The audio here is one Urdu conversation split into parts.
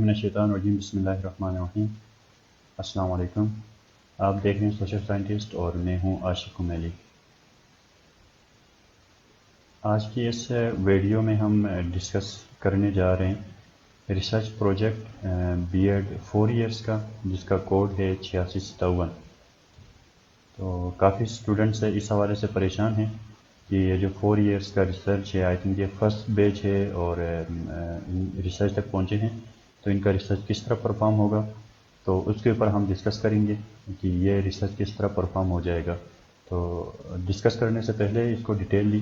من الشیطان الرجیم بسم اللہ الرحمن الرحیم۔ السلام علیکم، آپ دیکھ رہے ہیں سوشل سائنٹسٹ اور میں ہوں عاشق کمیلی۔ آج کی اس ویڈیو میں ہم ڈسکس کرنے جا رہے ہیں research project B Ed 4 years کا، جس کا کوڈ ہے 8657۔ تو کافی اسٹوڈنٹس اس حوالے سے پریشان ہیں کہ یہ جو 4 ایئرس کا ریسرچ ہے، آئی تھنک یہ فرسٹ بیچ ہے اور ریسرچ تک پہنچے ہیں، تو ان کا ریسرچ کس طرح پرفارم ہوگا، تو اس کے اوپر ہم ڈسکس کریں گے کہ یہ ریسرچ کس طرح پرفارم ہو جائے گا۔ تو ڈسکس کرنے سے پہلے اس کو ڈیٹیللی،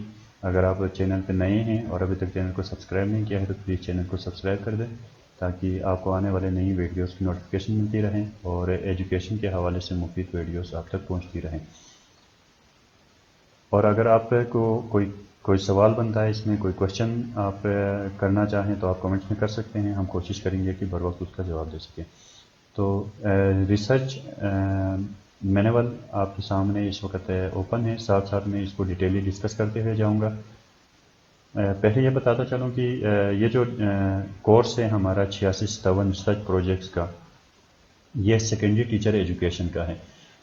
اگر آپ چینل پہ نئے ہیں اور ابھی تک چینل کو سبسکرائب نہیں کیا ہے تو پلیز چینل کو سبسکرائب کر دیں، تاکہ آپ کو آنے والے نئی ویڈیوز کی نوٹیفیکیشن ملتی رہیں اور ایجوکیشن کے حوالے سے مفید ویڈیوز آپ تک پہنچتی رہیں۔ اور اگر آپ کو کوئی سوال بنتا ہے، اس میں کوئی کوشچن آپ کرنا چاہیں تو آپ کمنٹس میں کر سکتے ہیں، ہم کوشش کریں گے کہ بر وقت اس کا جواب دے سکیں۔ تو ریسرچ مینول آپ کے سامنے اس وقت اوپن ہے، ساتھ ساتھ میں اس کو ڈیٹیلی ڈسکس کرتے ہوئے جاؤں گا۔ پہلے یہ بتاتا چلوں کہ یہ جو کورس ہے ہمارا 8657 ریسرچ پروجیکٹس کا، یہ سیکنڈری ٹیچر ایجوکیشن کا ہے،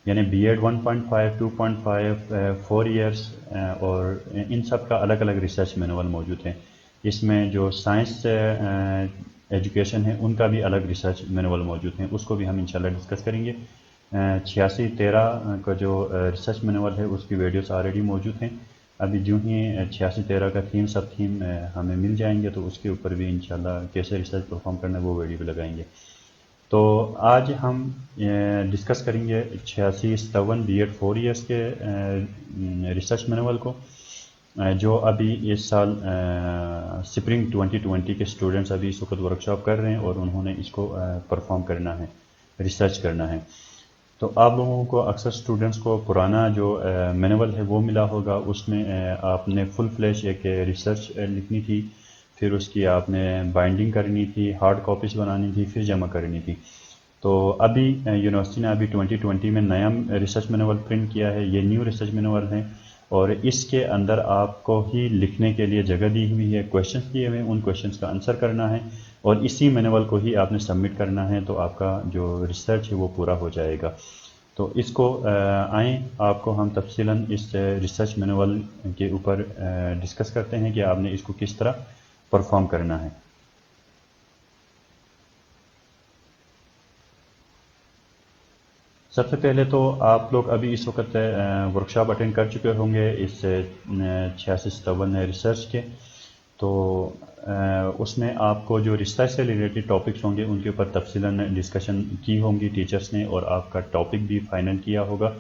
یعنی بی ایڈ 1.5 2.5 4 ایئرس، اور ان سب کا الگ الگ ریسرچ مینول موجود ہیں۔ اس میں جو سائنس ایجوکیشن ہے ان کا بھی الگ ریسرچ مینول موجود ہیں، اس کو بھی ہم انشاءاللہ ڈسکس کریں گے۔ 8613 کا جو ریسرچ مینول ہے اس کی ویڈیوز آلریڈی موجود ہیں، ابھی جو ہی 8613 کا تھیم سب تھیم ہمیں مل جائیں گے تو اس کے اوپر بھی انشاءاللہ کیسے ریسرچ پرفارم کرنا ہے وہ ویڈیو بھی لگائیں گے۔ تو آج ہم ڈسکس کریں گے 8657 بی ایڈ 4 ایئرس کے ریسرچ مینول کو، جو ابھی اس سال سپرنگ 2020 کے اسٹوڈنٹس ابھی اس وقت ورکشاپ کر رہے ہیں اور انہوں نے اس کو پرفارم کرنا ہے، ریسرچ کرنا ہے۔ تو آپ لوگوں کو اکثر اسٹوڈنٹس کو پرانا جو مینول ہے وہ ملا ہوگا، اس میں آپ نے فل فلیش ایک ریسرچ لکھنی تھی، پھر اس کی آپ نے بائنڈنگ کرنی تھی، ہارڈ کاپیز بنانی تھی، پھر جمع کرنی تھی۔ تو ابھی یونیورسٹی نے ابھی 2020 میں نیا ریسرچ مینول پرنٹ کیا ہے، یہ نیو ریسرچ مینول ہے، اور اس کے اندر آپ کو ہی لکھنے کے لیے جگہ دی ہوئی ہے، کویشچنس دیے ہوئے ہیں، ان کویشچنس کا آنسر کرنا ہے اور اسی مینول کو ہی آپ نے سبمٹ کرنا ہے، تو آپ کا جو ریسرچ ہے وہ پورا ہو جائے گا۔ تو اس کو آئیں آپ کو ہم تفصیلاً اس ریسرچ مینول کے اوپر ڈسکس کرتے ہیں کہ آپ نے اس کو کس طرح پرفارم کرنا ہے۔ سب سے پہلے تو آپ لوگ ابھی اس وقت ورکشاپ اٹینڈ کر چکے ہوں گے اس 8657 ریسرچ کے، تو اس میں آپ کو جو ریسرچ سے ریلیٹڈ ٹاپکس ہوں گے ان کے اوپر تفصیلاً ڈسکشن کی ہوں گی ٹیچرس نے، اور آپ کا ٹاپک بھی فائنل کیا ہوگا۔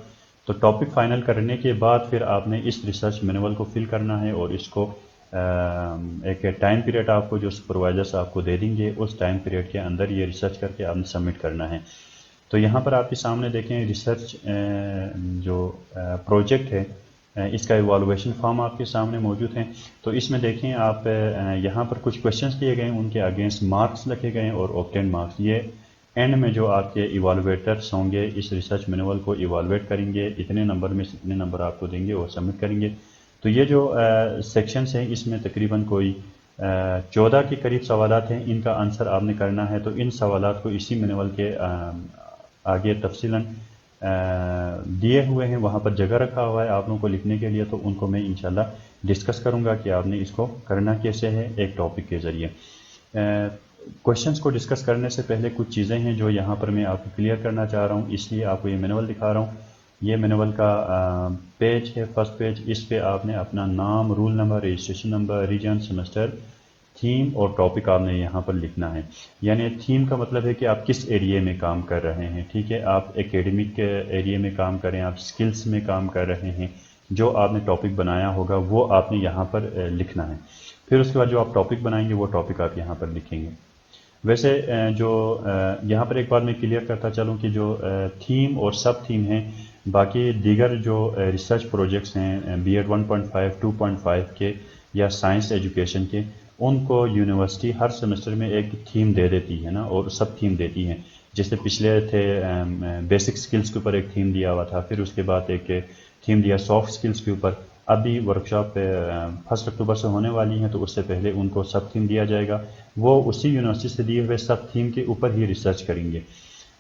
تو ٹاپک فائنل کرنے کے بعد پھر آپ نے اس ریسرچ مینول کو فل کرنا ہے، اور اس کو ایک ٹائم پیریڈ آپ کو جو سپروائزرس آپ کو دے دیں گے، اس ٹائم پیریڈ کے اندر یہ ریسرچ کر کے آپ نے سبمٹ کرنا ہے۔ تو یہاں پر آپ کے سامنے دیکھیں ریسرچ جو پروجیکٹ ہے، اس کا ایوالویشن فارم آپ کے سامنے موجود ہیں۔ تو اس میں دیکھیں آپ یہاں پر کچھ کویشچنس دیے گئے ہیں، ان کے اگینسٹ مارکس لکھے گئے ہیں اور اوبٹین مارکس، یہ اینڈ میں جو آپ کے ایوالویٹرس ہوں گے اس ریسرچ مینول کو ایوالویٹ کریں گے، اتنے نمبر میں سے اتنے نمبر آپ کو دیں گے اور سبمٹ کریں گے۔ تو یہ جو سیکشنز ہیں اس میں تقریباً کوئی 14 کے قریب سوالات ہیں، ان کا آنسر آپ نے کرنا ہے۔ تو ان سوالات کو اسی مینول کے آگے تفصیلاً دیے ہوئے ہیں، وہاں پر جگہ رکھا ہوا ہے آپ لوگوں کو لکھنے کے لیے، تو ان کو میں انشاءاللہ ڈسکس کروں گا کہ آپ نے اس کو کرنا کیسے ہے ایک ٹاپک کے ذریعے۔ کویشچنس کو ڈسکس کرنے سے پہلے کچھ چیزیں ہیں جو یہاں پر میں آپ کو کلیئر کرنا چاہ رہا ہوں، اس لیے آپ کو یہ مینول دکھا رہا ہوں۔ یہ مینول کا پیج ہے، فرسٹ پیج، اس پہ آپ نے اپنا نام، roll number, registration number, region, semester, theme اور ٹاپک آپ نے یہاں پر لکھنا ہے۔ یعنی تھیم کا مطلب ہے کہ آپ کس ایریے میں کام کر رہے ہیں، ٹھیک ہے، آپ ایکیڈمک ایریے میں کام کریں، آپ سکلز میں کام کر رہے ہیں، جو آپ نے ٹاپک بنایا ہوگا وہ آپ نے یہاں پر لکھنا ہے۔ پھر اس کے بعد جو آپ ٹاپک بنائیں گے وہ ٹاپک آپ یہاں پر لکھیں گے۔ ویسے جو یہاں پر ایک بات میں کلیئر کرتا چلوں کہ جو تھیم اور سب تھیم ہیں، باقی دیگر جو ریسرچ پروجیکٹس ہیں بی ایڈ 1.5 2.5 کے یا سائنس ایجوکیشن کے، ان کو یونیورسٹی ہر سیمسٹر میں ایک تھیم دے دیتی ہے نا، اور سب تھیم دیتی ہیں۔ جیسے پچھلے تھے بیسک سکلز کے اوپر ایک تھیم دیا ہوا تھا، پھر اس کے بعد ایک تھیم دیا سافٹ سکلز کے اوپر، ابھی ورکشاپ 1 اکتوبر سے ہونے والی ہیں، تو اس سے پہلے ان کو سب تھیم دیا جائے گا، وہ اسی یونیورسٹی سے دیے ہوئے سب تھیم کے اوپر ہی ریسرچ کریں گے۔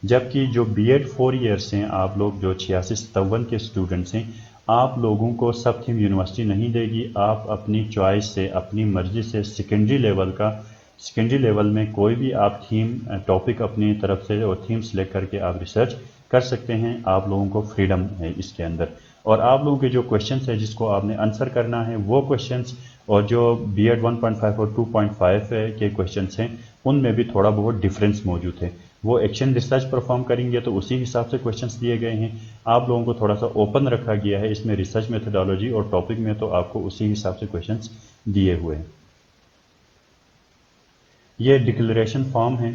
جبکہ جو بی ایڈ 4 ایئرس ہیں، آپ لوگ جو 86-57 کے اسٹوڈنٹس ہیں، آپ لوگوں کو سب تھیم یونیورسٹی نہیں دے گی، آپ اپنی چوائس سے، اپنی مرضی سے سیکنڈری لیول میں کوئی بھی آپ تھیم ٹاپک اپنی طرف سے اور تھیم سلیکٹ کر کے آپ ریسرچ کر سکتے ہیں، آپ لوگوں کو فریڈم ہے اس کے اندر۔ اور آپ لوگوں کے جو کویشچنس ہیں جس کو آپ نے آنسر کرنا ہے، وہ کویشچنس اور جو بی ایڈ 1.5 اور 2.5 کے کویشچنس ہیں، ان میں بھی تھوڑا بہت ڈفرینس موجود ہے۔ وہ ایکشن ریسرچ پرفارم کریں گے تو اسی حساب سے کویشچنس دیے گئے ہیں، آپ لوگوں کو تھوڑا سا اوپن رکھا گیا ہے اس میں ریسرچ میتھڈالوجی اور ٹاپک میں، تو آپ کو اسی حساب سے کویشچنس دیے ہوئے ہیں۔ یہ ڈکلریشن فارم ہے،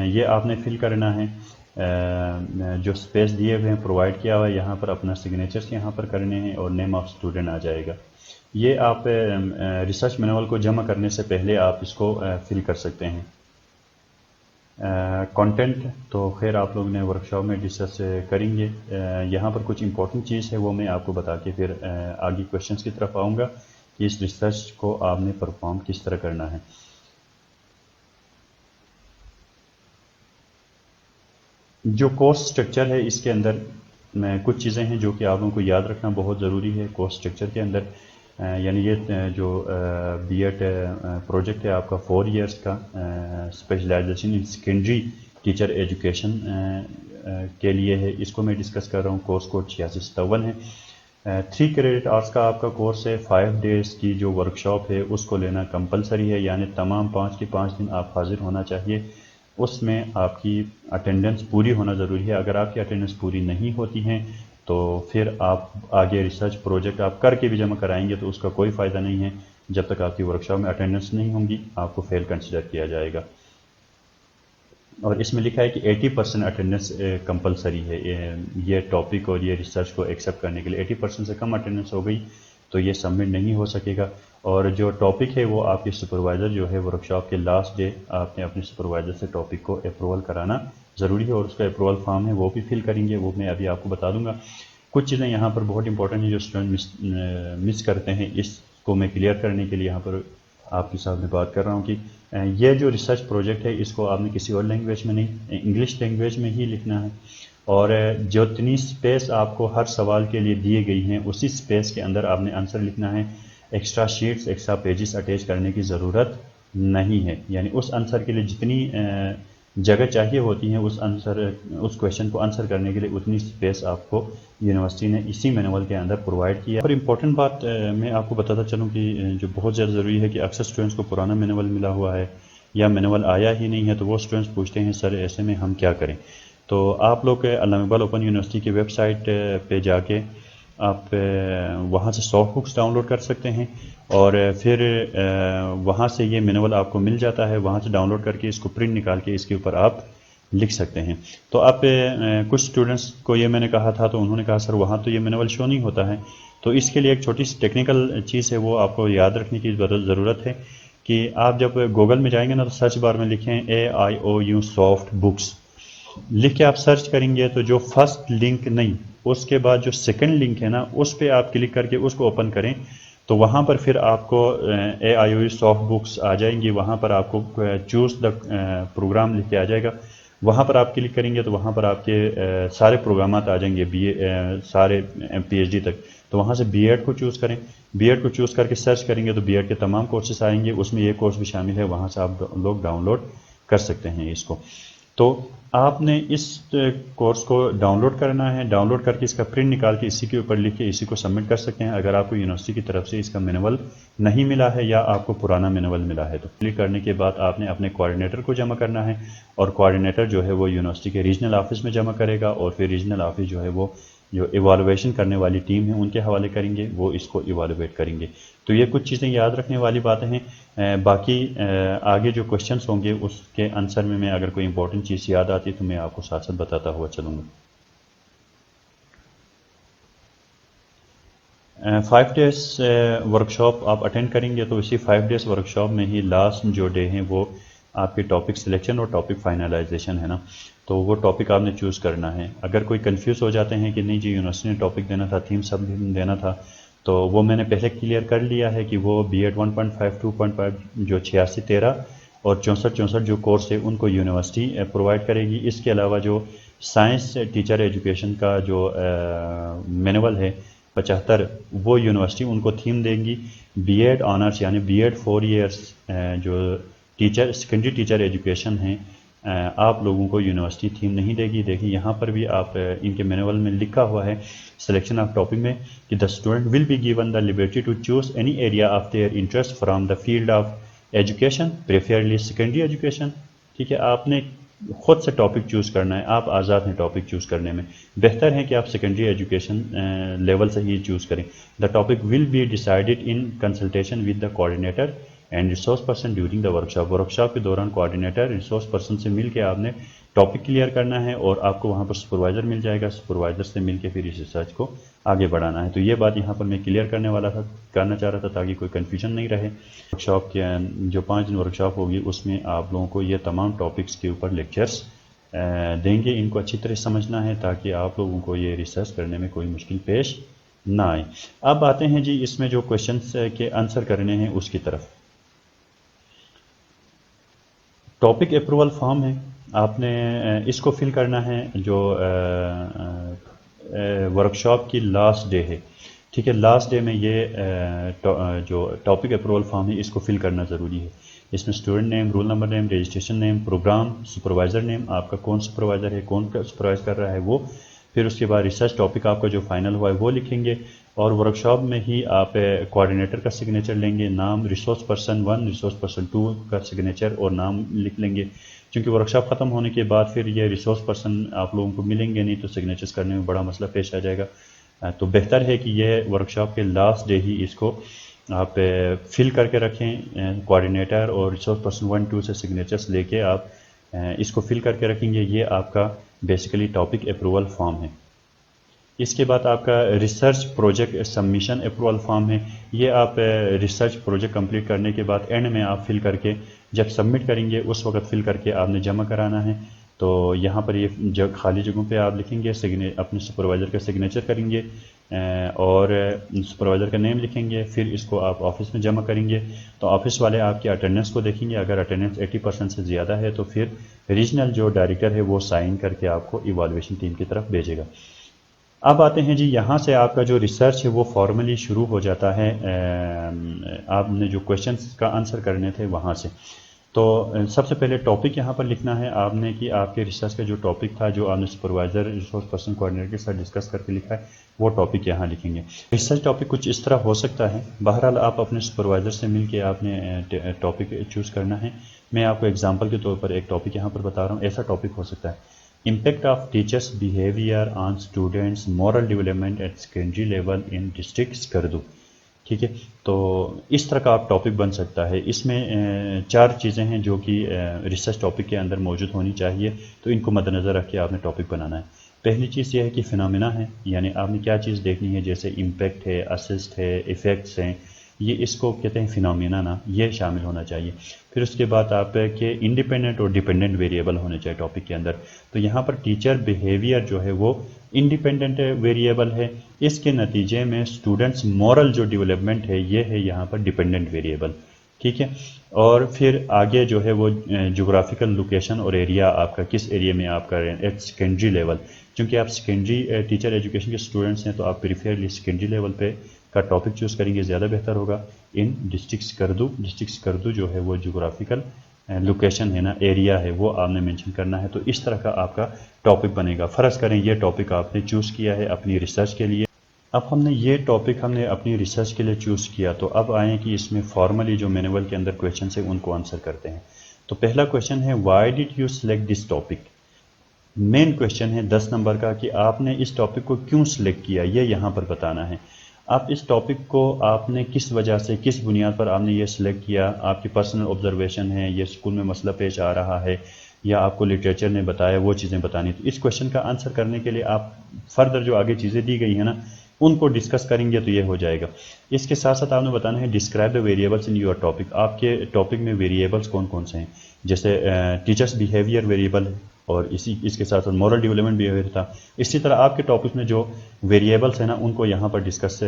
یہ آپ نے فل کرنا ہے، جو سپیس دیے ہوئے ہیں پرووائڈ کیا ہوا ہے، یہاں پر اپنا سگنیچرس یہاں پر کرنے ہیں اور نیم آف اسٹوڈنٹ آ جائے گا۔ یہ آپ ریسرچ مینول کو جمع کرنے سے پہلے آپ اس کو فل کر سکتے ہیں۔ کنٹینٹ تو خیر آپ لوگ نے ورکشاپ میں ڈسکس کریں گے، یہاں پر کچھ امپورٹنٹ چیز ہے وہ میں آپ کو بتا کے پھر آگے کویشچنس کی طرف آؤں گا کہ اس ریسرچ کو آپ نے پرفارم کس طرح کرنا ہے۔ جو کورس سٹرکچر ہے اس کے اندر کچھ چیزیں ہیں جو کہ آپ لوگوں کو یاد رکھنا بہت ضروری ہے کورس سٹرکچر کے اندر، یعنی یہ جو بی ایڈ پروجیکٹ ہے آپ کا 4 ایئرس کا اسپیشلائزیشن ان سیکنڈری ٹیچر ایجوکیشن کے لیے ہے، اس کو میں ڈسکس کر رہا ہوں۔ کورس کوڈ 8657 ہے، 3 کریڈٹ آرٹس کا آپ کا کورس ہے، 5 ڈیز کی جو ورکشاپ ہے اس کو لینا کمپلسری ہے، یعنی تمام 5 کے 5 دن آپ حاضر ہونا چاہیے، اس میں آپ کی اٹینڈنس پوری ہونا ضروری ہے۔ اگر آپ کی اٹینڈنس پوری نہیں ہوتی ہیں تو پھر آپ آگے ریسرچ پروجیکٹ آپ کر کے بھی جمع کرائیں گے تو اس کا کوئی فائدہ نہیں ہے، جب تک آپ کی ورکشاپ میں اٹینڈنس نہیں ہوں گی آپ کو فیل کنسیڈر کیا جائے گا۔ اور اس میں لکھا ہے کہ 80% اٹینڈنس کمپلسری ہے، یہ ٹاپک اور یہ ریسرچ کو ایکسیپٹ کرنے کے لیے 80% سے کم اٹینڈنس ہو گئی تو یہ سبمٹ نہیں ہو سکے گا۔ اور جو ٹاپک ہے وہ آپ کے سپروائزر جو ہے ورکشاپ کے لاسٹ ڈے آپ نے اپنے سپروائزر سے ٹاپک کو اپروول کرانا ضروری ہے، اور اس کا اپروول فارم ہے وہ بھی فل کریں گے، وہ میں ابھی آپ کو بتا دوں گا۔ کچھ چیزیں یہاں پر بہت امپورٹنٹ ہیں جو اسٹوڈنٹ مس کرتے ہیں، اس کو میں کلیئر کرنے کے لیے یہاں پر آپ کے ساتھ میں بات کر رہا ہوں کہ یہ جو ریسرچ پروجیکٹ ہے اس کو آپ نے کسی اور لینگویج میں نہیں، انگلش لینگویج میں ہی لکھنا ہے، اور جو اتنی سپیس آپ کو ہر سوال کے لیے دیے گئی ہیں اسی سپیس کے اندر آپ نے آنسر لکھنا ہے، extra sheets extra pages attach کرنے کی ضرورت نہیں ہے، یعنی اس آنسر کے لیے جتنی جگہ چاہیے ہوتی ہیں اس کویشچن کو آنسر کرنے کے لیے اتنی سپیس آپ کو یونیورسٹی نے اسی مینول کے اندر پرووائڈ کیا۔ اور امپورٹنٹ بات میں آپ کو بتاتا چلوں کہ جو بہت زیادہ ضروری ہے کہ اکثر اسٹوڈنٹس کو پرانا مینول ملا ہوا ہے یا مینول آیا ہی نہیں ہے، تو وہ اسٹوڈنٹس پوچھتے ہیں سر ایسے میں ہم کیا کریں؟ تو آپ لوگ علامہ اقبال اوپن یونیورسٹی کی ویب سائٹ پہ جا کے آپ وہاں سے سافٹ بکس ڈاؤن لوڈ کر سکتے ہیں، اور پھر وہاں سے یہ مینول آپ کو مل جاتا ہے، وہاں سے ڈاؤن لوڈ کر کے اس کو پرنٹ نکال کے اس کے اوپر آپ لکھ سکتے ہیں۔ تو آپ کچھ اسٹوڈنٹس کو یہ میں نے کہا تھا تو انہوں نے کہا سر وہاں تو یہ مینول شو نہیں ہوتا ہے، تو اس کے لیے ایک چھوٹی سی ٹیکنیکل چیز ہے وہ آپ کو یاد رکھنے کی ضرورت ہے کہ آپ جب گوگل میں جائیں گے نا تو سرچ بار میں لکھیں AIOU سافٹ بکس، لکھ کے آپ سرچ کریں گے تو جو فرسٹ لنک نہیں اس کے بعد جو سیکنڈ لنک ہے نا اس پہ آپ کلک کر کے اس کو اوپن کریں تو وہاں پر پھر آپ کو AIOU سافٹ بکس آ جائیں گی، وہاں پر آپ کو چوز دا پروگرام لکھ کے آ جائے گا، وہاں پر آپ کلک کریں گے تو وہاں پر آپ کے سارے پروگرامات آ جائیں گے سارے PhD تک، تو وہاں سے بی ایڈ کو چوز کریں، بی ایڈ کو چوز کر کے سرچ کریں گے تو بی ایڈ کے تمام کورسز آئیں گے، اس میں یہ کورس بھی شامل ہے، وہاں سے آپ لوگ ڈاؤن لوڈ کر سکتے ہیں اس کو۔ تو آپ نے اس کورس کو ڈاؤن لوڈ کرنا ہے، ڈاؤن لوڈ کر کے اس کا پرنٹ نکال کے اسی کے اوپر لکھ کے اسی کو سبمٹ کر سکتے ہیں۔ اگر آپ کو یونیورسٹی کی طرف سے اس کا مینول نہیں ملا ہے یا آپ کو پرانا مینول ملا ہے تو کلک کرنے کے بعد آپ نے اپنے کوآرڈینیٹر کو جمع کرنا ہے، اور کوآرڈینیٹر جو ہے وہ یونیورسٹی کے ریجنل آفس میں جمع کرے گا، اور پھر ریجنل آفس جو ہے وہ جو ایوالویشن کرنے والی ٹیم ہے ان کے حوالے کریں گے، وہ اس کو ایوالویٹ کریں گے۔ تو یہ کچھ چیزیں یاد رکھنے والی باتیں ہیں، باقی آگے جو کوشچنس ہوں گے اس کے آنسر میں اگر کوئی امپورٹنٹ چیز یاد آتی تو میں آپ کو ساتھ ساتھ بتاتا ہوا چلوں گا۔ 5 ڈیز ورکشاپ آپ اٹینڈ کریں گے تو اسی 5 ڈیز ورکشاپ میں ہی لاسٹ جو ڈے ہیں وہ آپ کے ٹاپک سلیکشن اور ٹاپک فائنلائزیشن ہے نا، تو وہ ٹاپک آپ نے چوز کرنا ہے۔ اگر کوئی کنفیوز ہو جاتے ہیں کہ نہیں جی یونیورسٹی نے ٹاپک دینا تھا، تھیم سب دینا تھا، تو وہ میں نے پہلے کلیئر کر لیا ہے کہ وہ بی ایڈ 1.5 2.5 جو 86-13 اور 64-64 جو کورس ہے ان کو یونیورسٹی پرووائڈ کرے گی. اس کے علاوہ جو سائنس ٹیچر ایجوکیشن کا جو مینول ہے 75 وہ یونیورسٹی ان کو تھیم دیں گی. بی ایڈ آنرس یعنی بی ایڈ 4 ایئرس جو ٹیچر سیکنڈری ٹیچر ایجوکیشن ہیں آپ لوگوں کو یونیورسٹی تھیم نہیں دے گی. دیکھیں یہاں پر بھی آپ ان کے مینول میں لکھا ہوا ہے سلیکشن آف ٹاپک میں کہ the student will be given the liberty to choose any area of their interest from the field of education preferably secondary education. ٹھیک ہے, آپ نے خود سے ٹاپک چوز کرنا ہے, آپ آزاد ہیں ٹاپک چوز کرنے میں. بہتر ہے کہ آپ سیکنڈری ایجوکیشن لیول سے ہی چوز کریں. The topic will be decided in consultation with the coordinator and resource person during the workshop کے دوران کوآرڈینیٹر ریسورس پرسن سے مل کے آپ نے ٹاپک کلیئر کرنا ہے اور آپ کو وہاں پر سپروائزر مل جائے گا. سپروائزر سے مل کے پھر اس ریسرچ کو آگے بڑھانا ہے. تو یہ بات یہاں پر میں کلیئر کرنا چاہ رہا تھا تاکہ کوئی کنفیوژن نہیں رہے. ورکشاپ کے جو 5 دن ورکشاپ ہوگی اس میں آپ لوگوں کو یہ تمام ٹاپکس کے اوپر لیکچرز دیں گے. ان کو اچھی طرح سمجھنا ہے تاکہ آپ لوگوں کو یہ ریسرچ کرنے میں کوئی مشکل پیش نہ آئے. اب آتے ہیں جی اس میں جو کویشچنس کے آنسر کرنے ہیں اس کی طرف. ٹاپک اپروول فارم ہے, آپ نے اس کو فل کرنا ہے جو ورکشاپ کی لاسٹ ڈے ہے. ٹھیک ہے, لاسٹ ڈے میں یہ جو ٹاپک اپروول فارم ہے اس کو فل کرنا ضروری ہے. اس میں اسٹوڈنٹ نیم, رول نمبر نیم, رجسٹریشن نیم, پروگرام, سپروائزر نیم, آپ کا کون سپروائزر ہے, کون سپروائز کر رہا ہے وہ, پھر اس کے بعد ریسرچ ٹاپک آپ کا جو فائنل ہوا ہے وہ لکھیں گے. اور ورکشاپ میں ہی آپ کوآرڈینیٹر کا سگنیچر لیں گے, نام, ریسورس پرسن 1 ریسورس پرسن 2 کا سگنیچر اور نام لکھ لیں گے. چونکہ ورکشاپ ختم ہونے کے بعد پھر یہ ریسورس پرسن آپ لوگوں کو ملیں گے نہیں تو سگنیچرز کرنے میں بڑا مسئلہ پیش آ جائے گا. تو بہتر ہے کہ یہ ورکشاپ کے لاسٹ ڈے ہی اس کو آپ فل کر کے رکھیں. کوآرڈینیٹر اور ریسورس پرسن 1 2 سے سگنیچرز لے کے آپ اس کو فل کر کے رکھیں گے. یہ آپ کا بیسیکلی ٹاپک اپروول فارم ہے. اس کے بعد آپ کا research project submission approval form ہے. یہ آپ ریسرچ پروجیکٹ کمپلیٹ کرنے کے بعد اینڈ میں آپ فل کر کے جب سبمٹ کریں گے اس وقت فل کر کے آپ نے جمع کرانا ہے. تو یہاں پر یہ خالی جگہوں پہ آپ لکھیں گے, اپنے سپروائزر کا سگنیچر کریں گے اور سپروائزر کا نیم لکھیں گے. پھر اس کو آپ آفس میں جمع کریں گے. تو آفس والے آپ کی اٹینڈنس کو دیکھیں گے. اگر اٹینڈنس 80% سے زیادہ ہے تو پھر ریجنل جو ڈائریکٹر ہے وہ سائن کر کے آپ کو ایوالویشن ٹیم کی طرف بھیجے گا. اب آتے ہیں جی یہاں سے آپ کا جو ریسرچ ہے وہ فارملی شروع ہو جاتا ہے. آپ نے جو کویشچنس کا آنسر کرنے تھے وہاں سے. تو سب سے پہلے ٹاپک یہاں پر لکھنا ہے آپ نے کہ آپ کے ریسرچ کا جو ٹاپک تھا جو آپ نے سپروائزر ریسورس پرسن کوآرڈینیٹر کے ساتھ ڈسکس کر کے لکھا ہے وہ ٹاپک یہاں لکھیں گے. ریسرچ ٹاپک کچھ اس طرح ہو سکتا ہے. بہرحال آپ اپنے سپروائزر سے مل کے آپ نے ٹاپک چوز کرنا ہے. میں آپ کو اگزامپل کے طور پر ایک ٹاپک یہاں پر بتا رہا ہوں. ایسا ٹاپک ہو سکتا ہے Impact of teachers' behavior on students' moral development at secondary level in district Skardu. ٹھیک ہے, تو اس طرح کا آپ ٹاپک بن سکتا ہے. اس میں 4 چیزیں ہیں جو کہ ریسرچ ٹاپک کے اندر موجود ہونی چاہیے. تو ان کو مد نظر رکھ کے آپ نے ٹاپک بنانا ہے. پہلی چیز یہ ہے کہ فنامنا ہے, یعنی آپ نے کیا چیز دیکھنی ہے, جیسے امپیکٹ ہے, اسسٹ ہے, ایفیکٹس ہیں, یہ اس کو کہتے ہیں فنامنا نا, یہ شامل ہونا چاہیے. پھر اس کے بعد آپ کے انڈیپینڈنٹ اور ڈیپینڈنٹ ویریبل ہونے چاہیے ٹاپک کے اندر. تو یہاں پر ٹیچر بیہیویئر جو ہے وہ انڈیپینڈنٹ ویریبل ہے. اس کے نتیجے میں اسٹوڈنٹس مورل جو ڈیولپمنٹ ہے یہ ہے یہاں پر ڈیپینڈنٹ ویریبل. ٹھیک ہے, اور پھر آگے جو ہے وہ جغرافیکل لوکیشن اور ایریا آپ کا کس ایریا میں آپ کر رہے ہیں ایٹ سیکنڈری لیول. چونکہ آپ سیکنڈری ٹیچر ایجوکیشن کے اسٹوڈنٹس ہیں تو آپ پریفیئرلی سیکنڈری لیول پہ کا ٹاپک چوز کریں گے, زیادہ بہتر ہوگا. ان ڈسٹرکٹ سکردو, ڈسٹرکٹ سکردو جو ہے وہ جغرافیکل لوکیشن ہے نا, ایریا ہے, وہ آپ نے مینشن کرنا ہے. تو اس طرح کا آپ کا ٹاپک بنے گا. فرض کریں یہ ٹاپک آپ نے چوز کیا ہے اپنی ریسرچ کے لیے. اب ہم نے یہ ٹاپک اپنی ریسرچ کے لیے چوز کیا, تو اب آئیں کہ اس میں فارملی جو مینول کے اندر کویشچنس ہیں ان کو آنسر کرتے ہیں. تو پہلا کویشچن ہے why did you select this topic. Main question ہے 10 نمبر کا کہ آپ نے اس ٹاپک کو کیوں سلیکٹ کیا, یہ یہاں پر بتانا ہے. آپ اس ٹاپک کو آپ نے کس وجہ سے, کس بنیاد پر آپ نے یہ سلیکٹ کیا. آپ کی پرسنل آبزرویشن ہے, یہ اسکول میں مسئلہ پیش آ رہا ہے, یا آپ کو لٹریچر نے بتایا وہ چیزیں بتانی. تو اس کویشچن کا آنسر کرنے کے لیے آپ فردر جو آگے چیزیں دی گئی ہیں نا ان کو ڈسکس کریں گے تو یہ ہو جائے گا. اس کے ساتھ ساتھ آپ نے بتانا ہے describe the variables in your topic. آپ کے ٹاپک میں ویریبلس کون کون سے ہیں؟ جیسے ٹیچرس بیہیویئر ویریبل ہے اور اس کے ساتھ ساتھ مورل ڈیولپمنٹ بیہیویئر تھا. اسی طرح آپ کے ٹاپک میں جو ویریبلس ہیں نا ان کو یہاں پر ڈسکس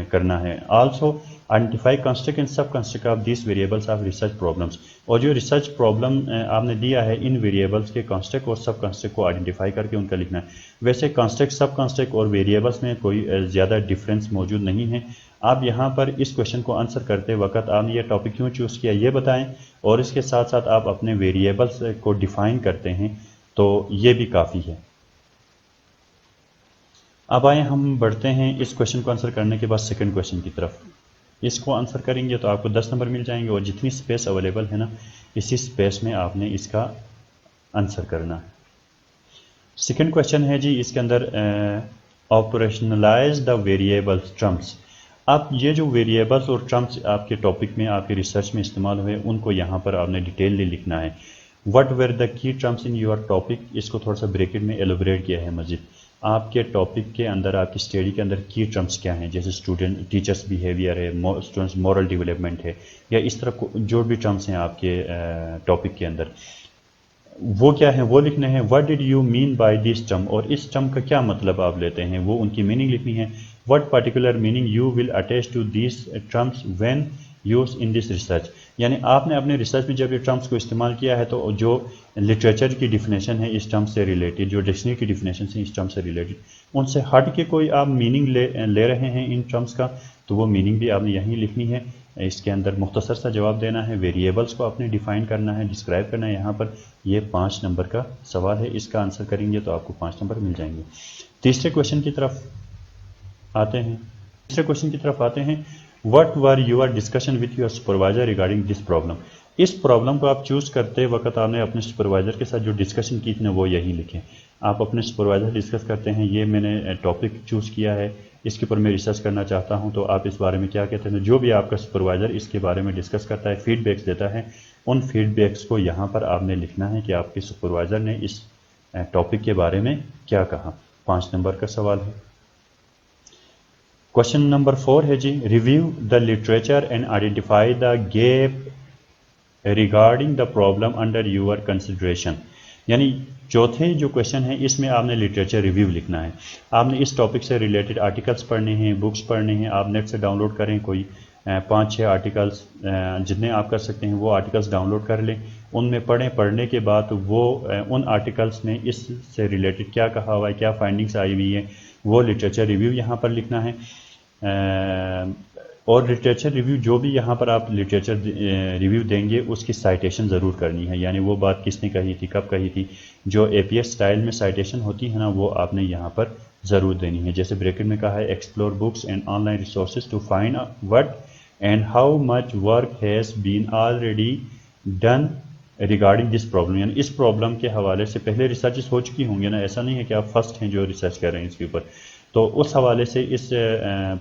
کرنا ہے. Also identify construct and sub construct of these variables of research problems. اور جو ریسرچ پرابلم آپ نے دیا ہے ان ویریبلس کے کنسٹرکٹ اور سب کنسٹرکٹ کو آئیڈینٹیفائی کر کے ان کا لکھنا ہے. ویسے کنسٹرکٹ سب کنسٹرکٹ اور ویریبلس میں کوئی زیادہ ڈفرینس موجود نہیں ہے. آپ یہاں پر اس کوشچن کو آنسر کرتے وقت آپ نے یہ ٹاپک کیوں چوز کیا یہ بتائیں اور اس کے ساتھ ساتھ آپ اپنے ویریبلس کو ڈیفائن کرتے ہیں تو یہ بھی کافی ہے. اب آئیں ہم بڑھتے ہیں اس کوشچن کو آنسر کرنے کے بعد سیکنڈ کوشچن کی طرف. اس کو آنسر کریں گے تو آپ کو 10 نمبر مل جائیں گے اور جتنی سپیس اویلیبل ہے نا اسی سپیس میں آپ نے اس کا آنسر کرنا ہے. سیکنڈ کوشچن ہے جی اس کے اندر آپریشنلائز دا ویریبلس ٹرمس. آپ یہ جو ویریبلس اور ٹرمس آپ کے ٹاپک میں آپ کے ریسرچ میں استعمال ہوئے ان کو یہاں پر آپ نے ڈیٹیللی لکھنا ہے. وٹ ویر دا کی ٹرمس ان یور ٹاپک. اس کو تھوڑا سا بریکٹ میں ایلوبریٹ کیا ہے مزید. آپ کے ٹاپک کے اندر آپ کی اسٹڈی کے اندر کی ٹرمس کیا ہیں جیسے اسٹوڈنٹ ٹیچرس بیہیویئر ہے اسٹوڈنٹس مورل ڈیولپمنٹ ہے یا اس طرح جو بھی ٹرمس ہیں آپ کے ٹاپک کے اندر وہ کیا ہیں وہ لکھنے ہیں. What did you mean by this term. اور اس ٹرم کا کیا مطلب آپ لیتے ہیں وہ ان کی میننگ لکھنی ہے. What particular meaning you will attach to these terms when use in this research. یعنی آپ نے اپنے ریسرچ میں جب یہ ٹرمس کو استعمال کیا ہے تو جو لٹریچر کی ڈیفینیشن ہے اس ٹرم سے ریلیٹڈ جو ڈکشنری کی ڈیفینیشن ہے اس ٹرم سے ریلیٹڈ ان سے ہٹ کے کوئی آپ میننگ لے رہے ہیں ان ٹرمس کا تو وہ میننگ بھی آپ نے یہیں لکھنی ہے. اس کے اندر مختصر سا جواب دینا ہے. ویریبلس کو آپ نے ڈیفائن کرنا ہے ڈسکرائب کرنا ہے. یہاں پر یہ 5 نمبر کا سوال ہے. اس کا آنسر کریں گے تو آپ کو 5 نمبر مل جائیں گے. تیسرے کوشچن کی طرف آتے ہیں. What were your discussion with your supervisor regarding this problem. اس پرابلم کو آپ چوز کرتے وقت آپ نے اپنے سپروائزر کے ساتھ جو ڈسکشن کی تھی نا وہ یہی لکھیں. آپ اپنے سپروائزر ڈسکس کرتے ہیں یہ میں نے ٹاپک چوز کیا ہے اس کے اوپر میں ریسرچ کرنا چاہتا ہوں تو آپ اس بارے میں کیا کہتے ہیں. جو بھی آپ کا سپروائزر اس کے بارے میں ڈسکس کرتا ہے فیڈ بیکس دیتا ہے ان فیڈ بیکس کو یہاں پر آپ نے لکھنا ہے کہ آپ کے سپروائزر نے اس ٹاپک کے بارے میں کیا کہا. 5 نمبر کا سوال ہے. کوشچن نمبر 4 ہے جی review the literature and identify the gap regarding the problem under your consideration. یعنی چوتھے جو کوشچن ہے اس میں آپ نے لٹریچر ریویو لکھنا ہے. آپ نے اس ٹاپک سے ریلیٹڈ آرٹیکلس پڑھنے ہیں بکس پڑھنے ہیں. آپ نیٹ سے ڈاؤن لوڈ کریں کوئی 5-6 آرٹیکلس جتنے آپ کر سکتے ہیں وہ آرٹیکلس ڈاؤن لوڈ کر لیں ان میں پڑھیں. پڑھنے کے بعد وہ ان آرٹیکلس میں اس سے ریلیٹڈ کیا کہا ہوا ہے کیا فائنڈنگس آئی ہوئی ہیں وہ لٹریچر ریویو یہاں پر لکھنا ہے. اور لٹریچر ریویو جو بھی یہاں پر آپ لٹریچر ریویو دیں گے اس کی سائٹیشن ضرور کرنی ہے. یعنی وہ بات کس نے کہی تھی کب کہی تھی. جو اے پی ایس اسٹائل میں سائٹیشن ہوتی ہے نا وہ آپ نے یہاں پر ضرور دینی ہے. جیسے بریکٹ میں کہا ہے explore books and online resources to find what and how much work has been already done regarding this problem. یعنی اس پرابلم کے حوالے سے پہلے ریسرچز ہو چکی ہوں گے نا. ایسا نہیں ہے کہ آپ فرسٹ ہیں جو ریسرچ کر رہے ہیں اس کے اوپر. تو اس حوالے سے اس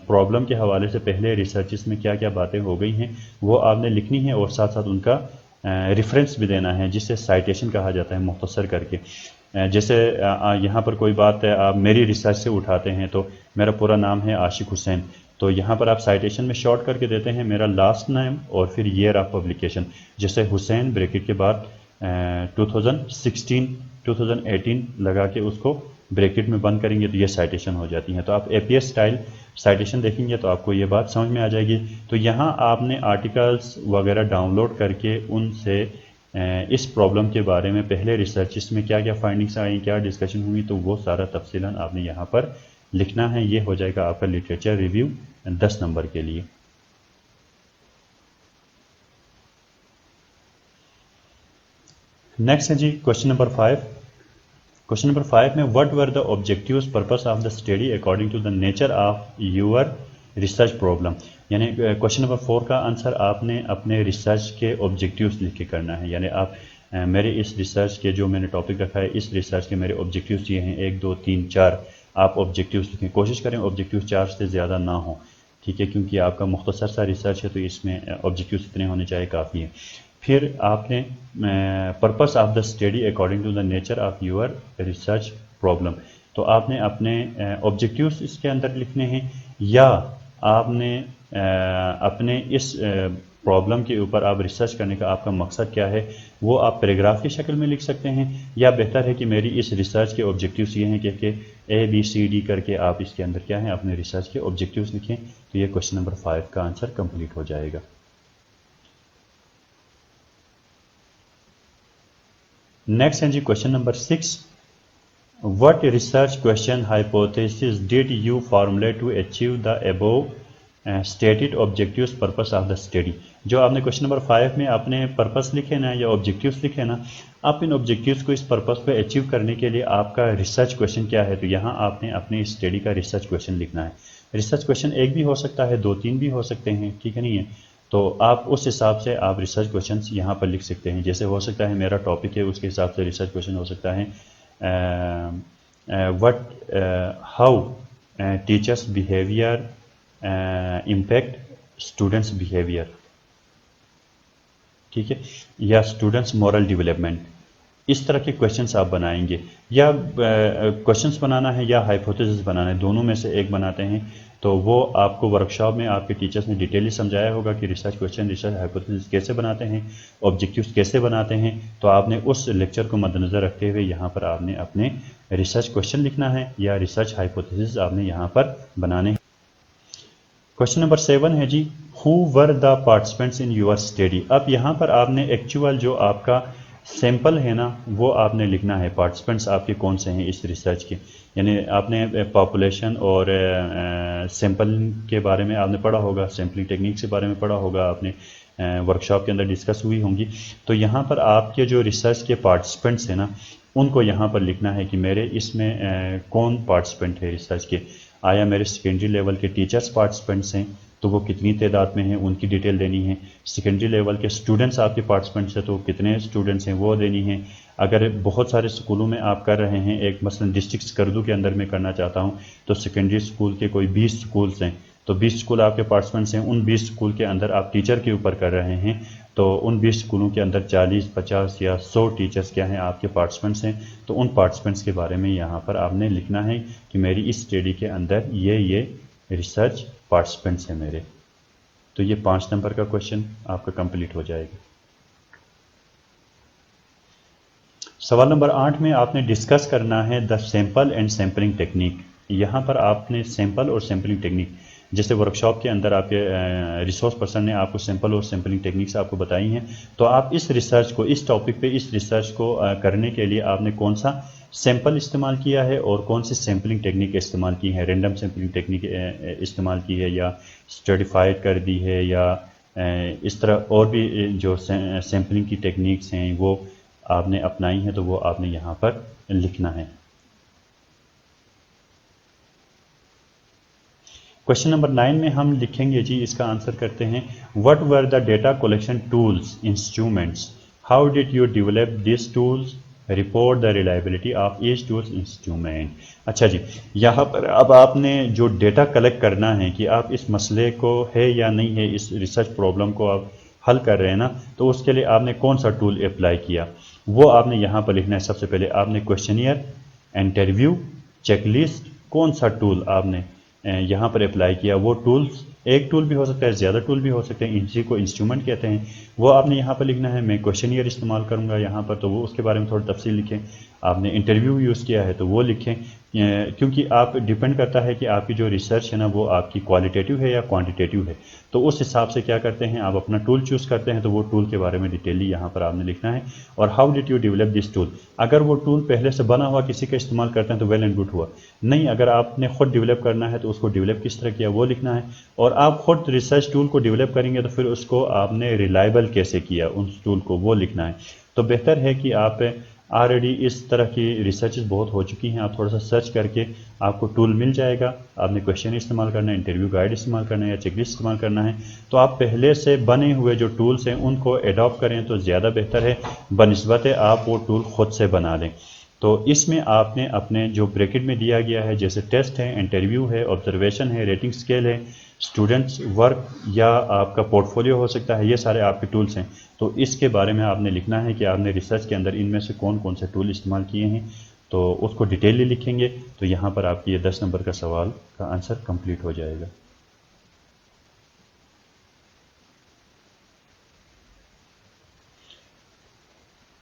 پرابلم کے حوالے سے پہلے ریسرچز میں کیا کیا باتیں ہو گئی ہیں وہ آپ نے لکھنی ہے اور ساتھ ساتھ ان کا ریفرنس بھی دینا ہے جسے سائٹیشن کہا جاتا ہے مختصر کر کے. جیسے یہاں پر کوئی بات آپ میری ریسرچ سے اٹھاتے ہیں تو میرا پورا نام ہے عاشق حسین تو یہاں پر آپ سائٹیشن میں شارٹ کر کے دیتے ہیں میرا لاسٹ نیم اور پھر ایئر آف پبلیکیشن. جیسے حسین بریکٹ کے بعد 2018 لگا کے اس کو بریکٹ میں بند کریں گے تو یہ سائٹیشن ہو جاتی ہیں. تو آپ اے پی ایس اسٹائل سائٹیشن دیکھیں گے تو آپ کو یہ بات سمجھ میں آ جائے گی. تو یہاں آپ نے آرٹیکلس وغیرہ ڈاؤن لوڈ کر کے ان سے اس پرابلم کے بارے میں پہلے ریسرچز میں کیا کیا فائنڈنگس آئیں کیا ڈسکشن ہوئی تو وہ سارا تفصیلاً آپ نے یہاں پر لکھنا ہے. یہ ہو جائے گا آپ کا لٹریچر ریویو 10 نمبر کے لیے. نیکسٹ ہے جی کوشچن نمبر 5. کوشچن نمبر 5 میں what were the objectives purpose of the study according to the nature of your research problem. یعنی کوشچن نمبر 4 کا آنسر آپ نے اپنے ریسرچ کے آبجیکٹیوز لکھ کے کرنا ہے. یعنی آپ میرے اس ریسرچ کے جو میں نے ٹاپک رکھا ہے اس ریسرچ کے میرے آبجیکٹیوز یہ ہیں 1 2 3 4 آپ آبجیکٹیوز لکھیں. کوشش کریں آبجیکٹیوز 4 سے زیادہ نہ ہوں ٹھیک ہے کیونکہ آپ کا مختصر سا ریسرچ ہے تو اس میں آبجیکٹیوز اتنے ہونے چاہیے کافی ہے. پھر آپ نے purpose of the study according to the nature of your research problem. تو آپ نے اپنے آبجیکٹیوز اس کے اندر لکھنے ہیں یا آپ نے اپنے اس پرابلم کے اوپر آپ ریسرچ کرنے کا آپ کا مقصد کیا ہے وہ آپ پیراگراف کی شکل میں لکھ سکتے ہیں، یا بہتر ہے کہ میری اس ریسرچ کے آبجیکٹیوز یہ ہیں کہ ABCD کر کے آپ اس کے اندر کیا ہیں اپنے ریسرچ کے آبجیکٹیوز لکھیں، تو یہ کوشچن نمبر 5 کا آنسر کمپلیٹ ہو جائے گا۔ نیکسٹ ہے جی question number 6، what research question hypothesis did you formulate to achieve the above stated objectives purpose of the study؟ جو آپ نے کوشچن نمبر 5 میں اپنے پرپس لکھے نا یا آبجیکٹیوز لکھے نا، آپ ان آبجیکٹیوز کو اس پرپس پہ اچیو کرنے کے لیے آپ کا ریسرچ کوشچن کیا ہے، تو یہاں آپ نے اپنے اسٹڈی کا ریسرچ کوشچن لکھنا ہے۔ ریسرچ کوشچن ایک بھی ہو سکتا ہے، 2-3 بھی ہو سکتے ہیں، ٹھیک ہے نہیں ہے، تو آپ اس حساب سے آپ ریسرچ کوشچنس یہاں پر لکھ سکتے ہیں۔ جیسے ہو سکتا ہے میرا ٹاپک ہے، اس کے حساب سے ریسرچ کوشچن ہو سکتا ہے how teachers behavior impact students behavior، ٹھیک ہے، یا اسٹوڈنٹس مورل ڈیولپمنٹ، اس طرح کے کوشچنس آپ بنائیں گے، یا کوشچنس بنانا ہے یا ہائپوتھیسس بنانا ہے، دونوں میں سے ایک بناتے ہیں، تو وہ آپ کو ورکشاپ میں آپ کے ٹیچرز نے ڈیٹیلی سمجھایا ہوگا کہ ریسرچ کوشچن ریسرچ ہائپوتھیسس کیسے بناتے ہیں، آبجیکٹیوز کیسے بناتے ہیں، تو آپ نے اس لیکچر کو مد نظر رکھتے ہوئے یہاں پر آپ نے اپنے ریسرچ کوشچن لکھنا ہے یا ریسرچ ہائپوتھیسس آپ نے یہاں پر بنانے ہیں۔ کوشچن نمبر 7 ہے جی who were the participants in your study؟ اب یہاں پر آپ نے ایکچوئل جو آپ کا سیمپل ہے نا وہ آپ نے لکھنا ہے، پارٹیسپینٹس آپ کے کون سے ہیں اس ریسرچ کے، یعنی آپ نے پاپولیشن اور سیمپل کے بارے میں آپ نے پڑھا ہوگا، سیمپلنگ ٹیکنیکس کے بارے میں پڑھا ہوگا آپ نے، ورکشاپ کے اندر ڈسکس ہوئی ہوں گی، تو یہاں پر آپ کے جو ریسرچ کے پارٹیسپینٹس ہیں نا ان کو یہاں پر لکھنا ہے کہ میرے اس میں کون پارٹیسپینٹ ہے ریسرچ کے، آیا میرے سیکنڈری لیول کے ٹیچرز پارٹیسپینٹس ہیں تو وہ کتنی تعداد میں ہیں ان کی ڈیٹیل دینی ہے، سیکنڈری لیول کے اسٹوڈنٹس آپ کے پارٹیسپینٹس ہیں تو کتنے اسٹوڈنٹس ہیں وہ دینی ہیں، اگر بہت سارے اسکولوں میں آپ کر رہے ہیں، ایک مثلا ڈسٹرکٹ سکردو کے اندر میں کرنا چاہتا ہوں تو سیکنڈری اسکول کے کوئی 20 اسکولس ہیں تو 20 اسکول آپ کے پارٹیسپینٹس ہیں، ان 20 اسکول کے اندر آپ ٹیچر کے اوپر کر رہے ہیں تو ان 20 اسکولوں کے اندر 40 50 یا 100 ٹیچرز کیا ہیں آپ کے پارٹیسپینٹس ہیں، تو ان پارٹیسپینٹس کے بارے میں یہاں پر آپ نے لکھنا ہے کہ میری اس اسٹڈی کے اندر یہ ریسرچ پارٹیسپینٹس ہیں میرے، تو یہ 5 نمبر کا کوشچن آپ کا کمپلیٹ ہو جائے گا۔ سوال نمبر 8 میں آپ نے ڈسکس کرنا ہے the sample and sampling technique, یہاں پر آپ نے سیمپل اور سیمپلنگ ٹیکنیک، جیسے ورکشاپ کے اندر آپ کے ریسورس پرسن نے آپ کو سیمپل اور سیمپلنگ ٹیکنیکس آپ کو بتائی ہیں، تو آپ اس ریسرچ کو اس ٹاپک پہ اس ریسرچ کو کرنے کے لیے آپ نے کون سا سیمپل استعمال کیا ہے اور کون سی سیمپلنگ ٹیکنیک استعمال کی ہے، رینڈم سیمپلنگ ٹیکنیک استعمال کی ہے یا اسٹریٹیفائڈ کر دی ہے، یا اس طرح اور بھی جو سیمپلنگ کی ٹیکنیکس ہیں وہ آپ نے اپنائی ہیں تو وہ آپ نے یہاں پر لکھنا ہے۔ کوشچن نمبر 9 میں ہم لکھیں گے جی، اس کا آنسر کرتے ہیں what were the data collection tools instruments, how did you develop these tools, report the reliability of each tools instrument. اچھا جی، یہاں پر اب آپ نے جو ڈیٹا کلیکٹ کرنا ہے کہ آپ اس مسئلے کو ہے یا نہیں ہے، اس ریسرچ پرابلم کو آپ حل کر رہے ہیں نا، تو اس کے لیے آپ نے کون سا ٹول اپلائی کیا وہ آپ نے یہاں پر لکھنا ہے۔ سب سے پہلے آپ نے کویشچنئر، انٹرویو، چیک لسٹ، کون سا ٹول آپ نے یہاں پر اپلائی کیا، وہ ٹولز ایک ٹول بھی ہو سکتا ہے، زیادہ ٹول بھی ہو سکتے ہیں، اسی کو انسٹرومنٹ کہتے ہیں، وہ آپ نے یہاں پر لکھنا ہے۔ میں کویشچنئر استعمال کروں گا یہاں پر تو وہ اس کے بارے میں تھوڑی تفصیل لکھیں، آپ نے انٹرویو یوز کیا ہے تو وہ لکھیں، کیونکہ آپ ڈیپینڈ کرتا ہے کہ آپ کی جو ریسرچ ہے نا وہ آپ کی کوالٹیٹیو ہے یا کوانٹیٹیو ہے، تو اس حساب سے کیا کرتے ہیں آپ اپنا ٹول چوز کرتے ہیں، تو وہ ٹول کے بارے میں ڈیٹیلی یہاں پر آپ نے لکھنا ہے۔ اور how did you develop this tool, اگر وہ ٹول پہلے سے بنا ہوا کسی کا استعمال کرتے ہیں تو ویل اینڈ گڈ ہوا، نہیں اگر آپ نے خود ڈیولپ کرنا ہے تو اس کو ڈیولپ کس طرح کیا وہ لکھنا ہے، اور آپ خود ریسرچ ٹول کو ڈیولپ کریں گے تو پھر اس کو آپ نے ریلائبل کیسے کیا اس ٹول کو وہ لکھنا ہے۔ تو بہتر ہے کہ آپ آلریڈی اس طرح کی ریسرچز بہت ہو چکی ہیں، آپ تھوڑا سا سرچ کر کے آپ کو ٹول مل جائے گا، آپ نے کویشچن استعمال کرنا ہے، انٹرویو گائیڈ استعمال کرنا ہے یا چیک لسٹ استعمال کرنا ہے، تو آپ پہلے سے بنے ہوئے جو ٹولز ہیں ان کو ایڈاپٹ کریں تو زیادہ بہتر ہے بنسبت آپ وہ ٹول خود سے بنا لیں۔ تو اس میں آپ نے اپنے جو بریکٹ میں دیا گیا ہے جیسے ٹیسٹ ہے، انٹرویو ہے، آبزرویشن ہے، ریٹنگ اسکیل ہے، اسٹوڈنٹس ورک یا آپ کا پورٹ فولیو ہو سکتا ہے، یہ سارے آپ کے ٹولز ہیں، تو اس کے بارے میں آپ نے لکھنا ہے کہ آپ نے ریسرچ کے اندر ان میں سے کون کون سے ٹول استعمال کیے ہیں، تو اس کو ڈیٹیلی لکھیں گے تو یہاں پر آپ کی یہ 10 نمبر کا سوال کا آنسر کمپلیٹ ہو جائے گا۔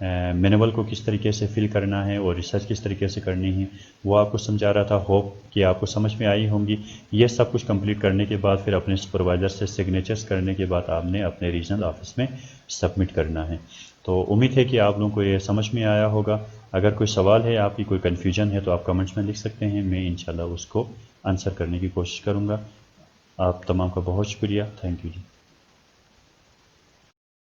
مینول کو کس طریقے سے فل کرنا ہے اور ریسرچ کس طریقے سے کرنی ہے وہ آپ کو سمجھا رہا تھا. ہوپ کہ آپ کو سمجھ میں آئی ہوں گی. یہ سب کچھ کمپلیٹ کرنے کے بعد پھر اپنے سپروائزر سے سگنیچرز کرنے کے بعد آپ نے اپنے ریجنل آفس میں سبمٹ کرنا ہے. تو امید ہے کہ آپ لوگوں کو یہ سمجھ میں آیا ہوگا. اگر کوئی سوال ہے، آپ کی کوئی کنفیوژن ہے تو آپ کمنٹس میں لکھ سکتے ہیں. میں انشاءاللہ اس کو آنسر کرنے کی کوشش کروں گا. آپ تمام کا بہت شکریہ. Thank you G.